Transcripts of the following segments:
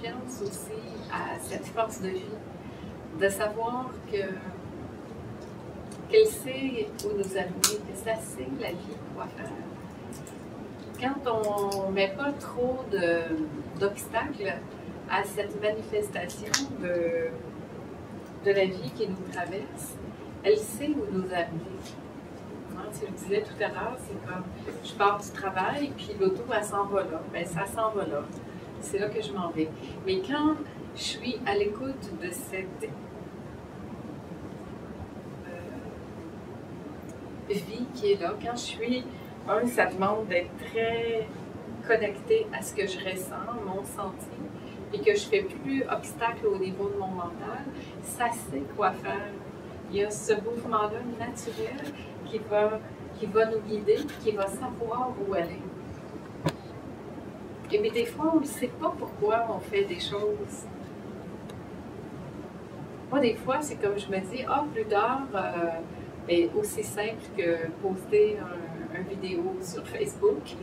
confiance aussi à cette force de vie, de savoir qu'elle sait où nous amener, que ça sait la vie quoi faire. Quand on ne met pas trop d'obstacles à cette manifestation de la vie qui nous traverse, elle sait où nous amener. Hein, tu le disais tout à l'heure, c'est comme je pars du travail, puis l'auto, elle s'en va là. Bien, ça s'en va là. C'est là que je m'en vais. Mais quand je suis à l'écoute de cette vie qui est là, quand je suis, ça demande d'être très connecté à ce que je ressens, mon ressenti, et que je ne fais plus obstacle au niveau de mon mental, ça sait quoi faire. Il y a ce mouvement-là naturel qui va nous guider, qui va savoir où aller. Et mais des fois, on ne sait pas pourquoi on fait des choses. Moi, des fois, c'est comme je me dis, plus tard, mais aussi simple que poster une vidéo sur Facebook.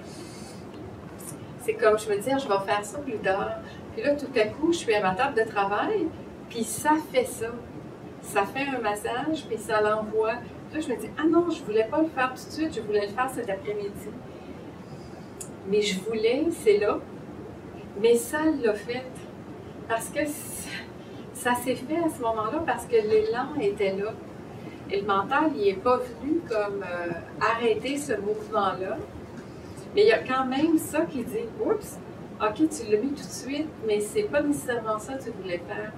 C'est comme je me dis, je vais faire ça plus tard. Puis là, tout à coup, je suis à ma table de travail, puis ça fait ça. Ça fait un massage, puis ça l'envoie. Là, je me dis, non, je ne voulais pas le faire tout de suite, je voulais le faire cet après-midi. Mais je voulais, c'est là. Mais ça l'a fait. Parce que ça s'est fait à ce moment-là, parce que l'élan était là. Et le mental, il n'est pas venu comme arrêter ce mouvement-là. Mais il y a quand même ça qui dit, oups, ok, tu l'as mis tout de suite, mais c'est pas nécessairement ça que tu voulais faire.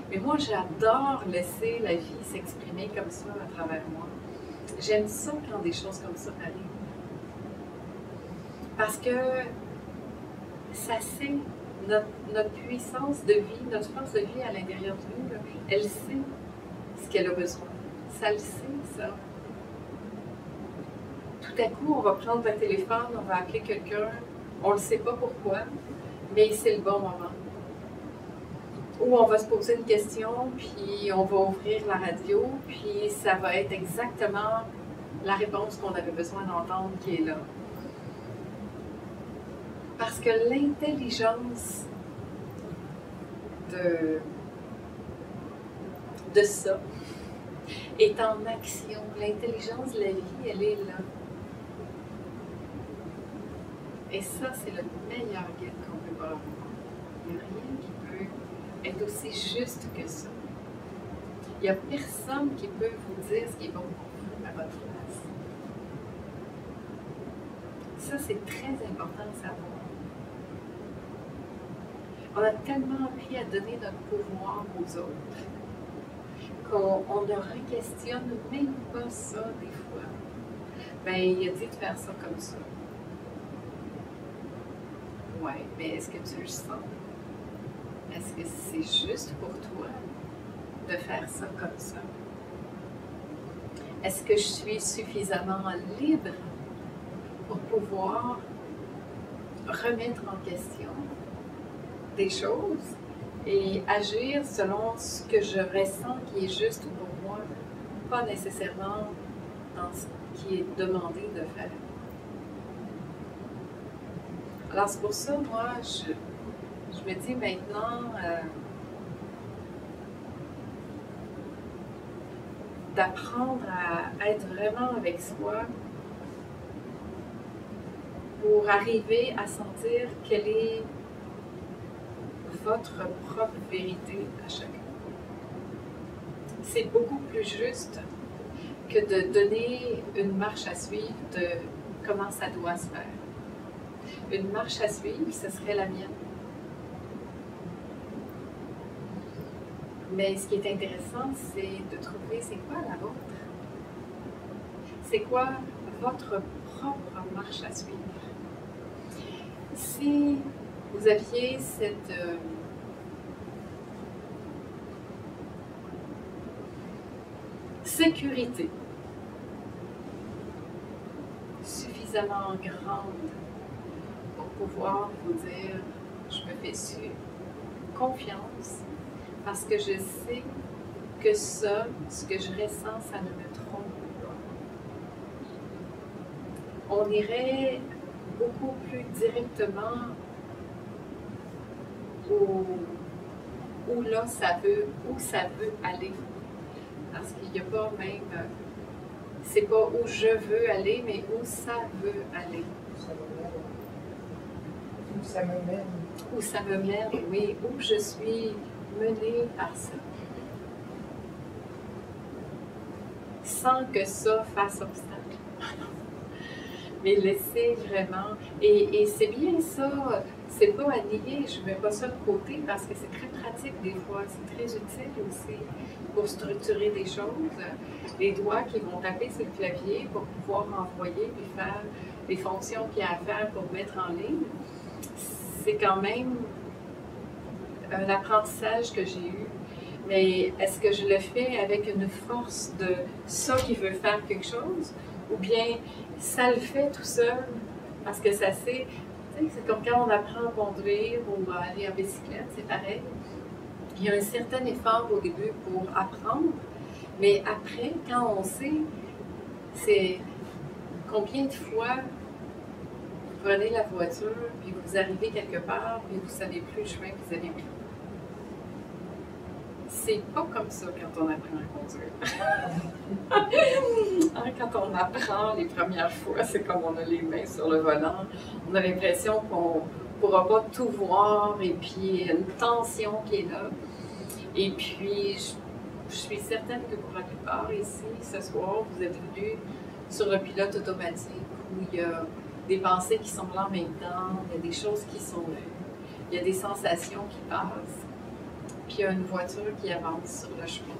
Mais moi, j'adore laisser la vie s'exprimer comme ça à travers moi. J'aime ça quand des choses comme ça arrivent. Parce que ça c'est notre puissance de vie, notre force de vie à l'intérieur de nous, là, elle sait ce qu'elle a besoin. Ça le sait, ça. Tout à coup, on va prendre le téléphone, on va appeler quelqu'un, on ne sait pas pourquoi, mais c'est le bon moment. Ou on va se poser une question, puis on va ouvrir la radio, puis ça va être exactement la réponse qu'on avait besoin d'entendre qui est là. Parce que l'intelligence de ça est en action. L'intelligence de la vie, elle est là. Et ça, c'est le meilleur guide qu'on peut avoir. Il n'y a rien qui peut être aussi juste que ça. Il n'y a personne qui peut vous dire ce qui est bon pour vous à votre place. Ça, c'est très important de savoir. On a tellement appris à donner notre pouvoir aux autres qu'on ne re-questionne même pas ça des fois. Ben, il a dit de faire ça comme ça. Ouais, mais est-ce que tu le sens? Est-ce que c'est juste pour toi de faire ça comme ça? Est-ce que je suis suffisamment libre pour pouvoir remettre en question des choses et agir selon ce que je ressens qui est juste pour moi, pas nécessairement dans ce qui est demandé de faire. Alors c'est pour ça, moi, je me dis maintenant d'apprendre à être vraiment avec soi pour arriver à sentir quelle est votre propre vérité à chacun. C'est beaucoup plus juste que de donner une marche à suivre de comment ça doit se faire. Une marche à suivre, ce serait la mienne. Mais ce qui est intéressant, c'est de trouver c'est quoi la vôtre. C'est quoi votre propre marche à suivre. Si vous aviez cette sécurité suffisamment grande pour pouvoir vous dire je me fais confiance parce que je sais que ça, ce que je ressens, ça ne me trompe pas. On irait beaucoup plus directement où là, où ça veut aller. Parce qu'il n'y a pas même, c'est pas où je veux aller, mais où ça veut aller. Où ça me mène. Où ça me mène, oui, où je suis menée par ça. Sans que ça fasse obstacle. Mais laisser vraiment, et c'est bien ça, c'est pas à nier, je ne mets pas ça de côté parce que c'est très pratique des fois, c'est très utile aussi pour structurer des choses. Les doigts qui vont taper sur le clavier pour pouvoir envoyer puis faire les fonctions qu'il y a à faire pour mettre en ligne, c'est quand même un apprentissage que j'ai eu. Mais est-ce que je le fais avec une force de ça qui veut faire quelque chose? Ou bien ça le fait tout seul parce que ça sait, tu sais, c'est comme quand on apprend à conduire ou à aller en bicyclette, c'est pareil. Il y a un certain effort au début pour apprendre, mais après, quand on sait, c'est combien de fois vous prenez la voiture, puis vous arrivez quelque part, puis vous ne savez plus le chemin que vous avez pris. C'est pas comme ça quand on apprend à conduire. Quand on apprend les premières fois, c'est comme on a les mains sur le volant. On a l'impression qu'on ne pourra pas tout voir et puis il y a une tension qui est là. Et puis, je suis certaine que pour la plupart ici, ce soir, vous êtes venus sur le pilote automatique où il y a des pensées qui sont là en même temps, il y a des choses qui sont vues, il y a des sensations qui passent. Puis il y a une voiture qui avance sur le chemin.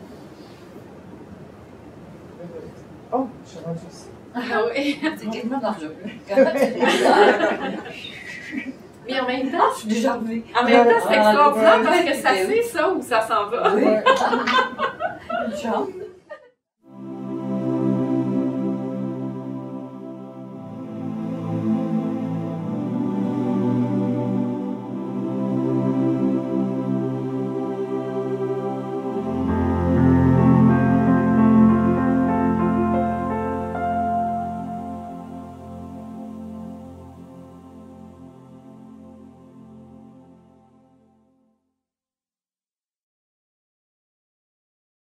Oh, je suis rendue ici. Ah oui! C'est quasiment dangereux. Mais en même temps, Je suis déjà revenue. en même temps, c'est extraordinaire ouais, parce que ça ouais. sait ça où ça s'en va. Oui. Une chance.